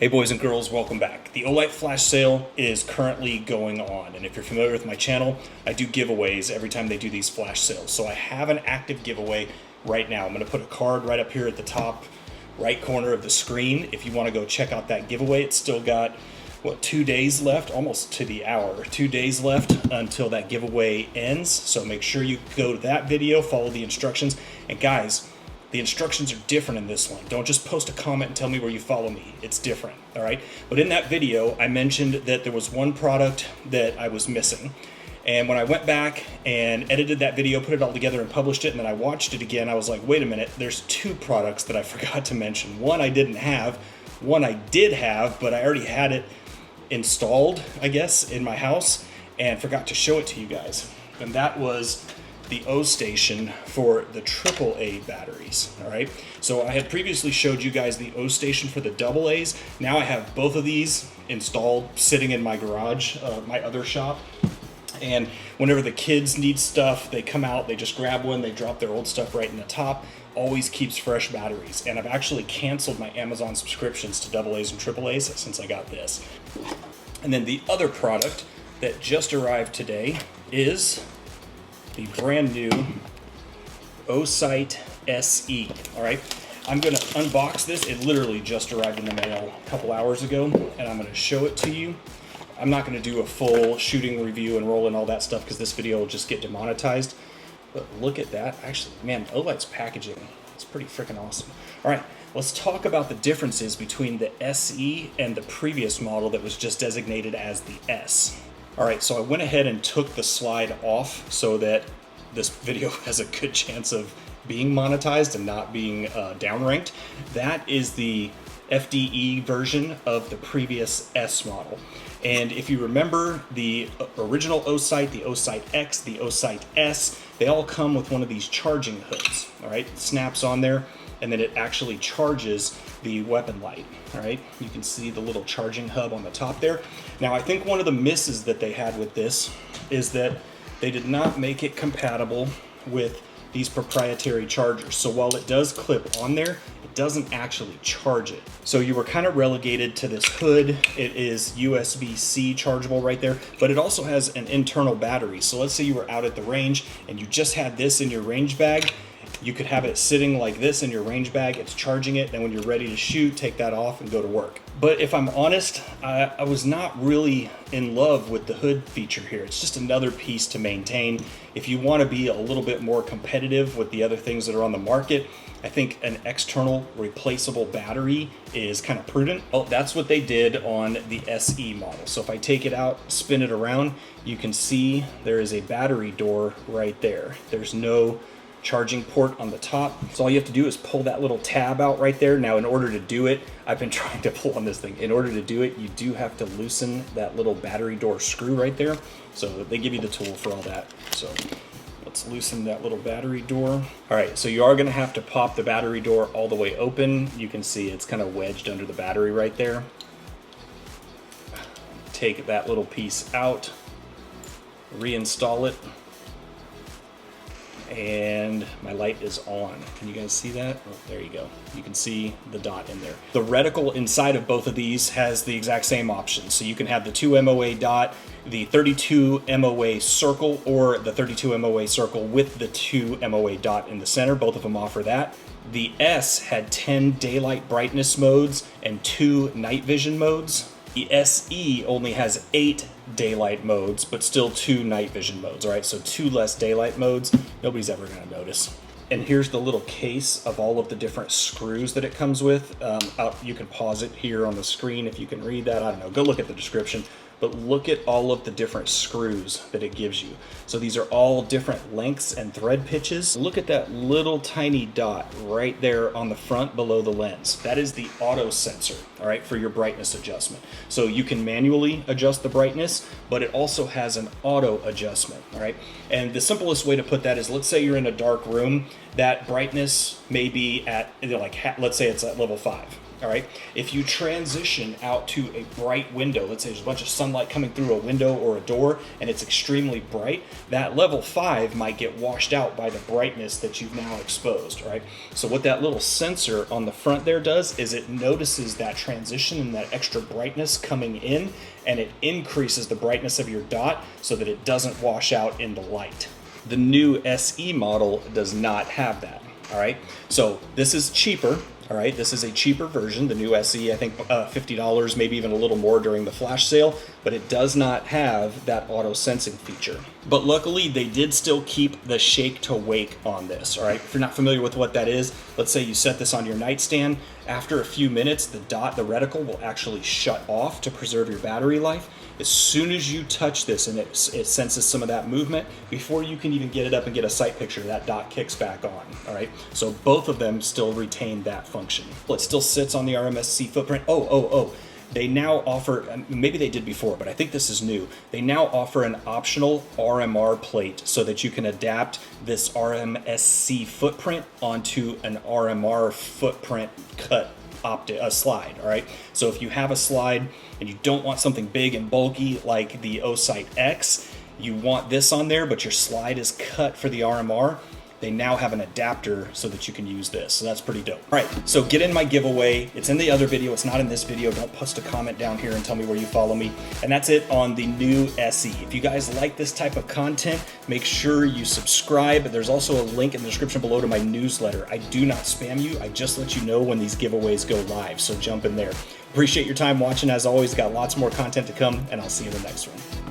Hey boys and girls, welcome back. The Olight flash sale is currently going on, and if you're familiar with my channel, I do giveaways every time they do these flash sales. So I have an active giveaway right now. I'm going to put a card right up here at the top right corner of the screen. If you want to go check out that giveaway, it's still got, 2 days left, almost to the hour. 2 days left until that giveaway ends. So make sure you go to that video, follow the instructions, and guys, the instructions are different in this one. Don't just post a comment and tell me where you follow me. It's different, all right? But in that video, I mentioned that there was one product that I was missing. And when I went back and edited that video, put it all together and published it, and then I watched it again, I was like, wait a minute, there's 2 products that I forgot to mention. One I didn't have, one I did have, but I already had it installed, I guess, in my house, and forgot to show it to you guys. And that was the O station for the AAA batteries. All right, so I had previously showed you guys the O station for the AA's. Now I have both of these installed, sitting in my garage, my other shop. And whenever the kids need stuff, they come out, they just grab one, they drop their old stuff right in the top. Always keeps fresh batteries. And I've actually canceled my Amazon subscriptions to AA's and AAA's since I got this. And then the other product that just arrived today is the brand new Oite SE. All right, I'm gonna unbox this. It literally just arrived in the mail a couple hours ago, and I'm gonna show it to you. I'm not gonna do a full shooting review and roll in all that stuff because this video will just get demonetized. But look at that. Actually, man, Olight's packaging, it's pretty freaking awesome. All right, let's talk about the differences between the SE and the previous model that was just designated as the S. All right, so I went ahead and took the slide off so that this video has a good chance of being monetized and not being downranked. That is the FDE version of the previous S model. And if you remember the original Oite, the Oite X, the Oite S, they all come with one of these charging hoods, all right? It snaps on there, and then it actually charges the weapon light, all right? You can see the little charging hub on the top there. Now, I think one of the misses that they had with this is that they did not make it compatible with these proprietary chargers. So while it does clip on there, it doesn't actually charge it. So you were kind of relegated to this hood. It is USB-C chargeable right there, but it also has an internal battery. So let's say you were out at the range and you just had this in your range bag. You could have it sitting like this in your range bag, it's charging it, and when you're ready to shoot, take that off and go to work. But if I'm honest, I was not really in love with the hood feature here. It's just another piece to maintain. If you want to be a little bit more competitive with the other things that are on the market, I think an external replaceable battery is kind of prudent. Oh, that's what they did on the SE model. So if I take it out, spin it around, you can see there is a battery door right there. There's no charging port on the top. So all you have to do is pull that little tab out right there. Now, in order to do it, I've been trying to pull on this thing. In order to do it, you do have to loosen that little battery door screw right there. So they give you the tool for all that. So let's loosen that little battery door. All right, so you are gonna have to pop the battery door all the way open. You can see it's kind of wedged under the battery right there. Take that little piece out, reinstall it, and my light is on. Can you guys see that? Oh, there you go. You can see the dot in there. The reticle inside of both of these has the exact same options. So you can have the 2 MOA dot, the 32 MOA circle, or the 32 MOA circle with the 2 MOA dot in the center. Both of them offer that. The S had 10 daylight brightness modes and 2 night vision modes. The SE only has 8 daylight modes, but still 2 night vision modes, all right? So 2 less daylight modes. Nobody's ever gonna notice. And here's the little case of all of the different screws that it comes with. You can pause it here on the screen if you can read that. I don't know, go look at the description. But look at all of the different screws that it gives you. So these are all different lengths and thread pitches. Look at that little tiny dot right there on the front below the lens. That is the auto sensor, all right, for your brightness adjustment. So you can manually adjust the brightness, but it also has an auto adjustment, all right? And the simplest way to put that is, let's say you're in a dark room, that brightness may be at, let's say it's at level 5. all right? If you transition out to a bright window, let's say there's a bunch of sunlight coming through a window or a door and it's extremely bright, that level 5 might get washed out by the brightness that you've now exposed, right? So what that little sensor on the front there does is it notices that transition and that extra brightness coming in, and it increases the brightness of your dot so that it doesn't wash out into light. The new SE model does not have that, all right? So this is cheaper. All right, this is a cheaper version, the new SE, I think $50, maybe even a little more during the flash sale, but it does not have that auto sensing feature. But luckily, they did still keep the shake to wake on this, all right? If you're not familiar with what that is, let's say you set this on your nightstand. After a few minutes, the reticle will actually shut off to preserve your battery life. As soon as you touch this and it senses some of that movement, before you can even get it up and get a sight picture, that dot kicks back on, all right? So both of them still retain that function. Well, it still sits on the RMSC footprint. They now offer, maybe they did before, but I think this is new. They now offer an optional RMR plate so that you can adapt this RMSC footprint onto an RMR footprint cut slide, all right? So if you have a slide and you don't want something big and bulky like the Oite X, you want this on there, but your slide is cut for the RMR, they now have an adapter so that you can use this. So that's pretty dope. All right, so get in my giveaway. It's in the other video, it's not in this video. Don't post a comment down here and tell me where you follow me. And that's it on the new SE. If you guys like this type of content, make sure you subscribe. There's also a link in the description below to my newsletter. I do not spam you, I just let you know when these giveaways go live, so jump in there. Appreciate your time watching. As always, got lots more content to come, and I'll see you in the next one.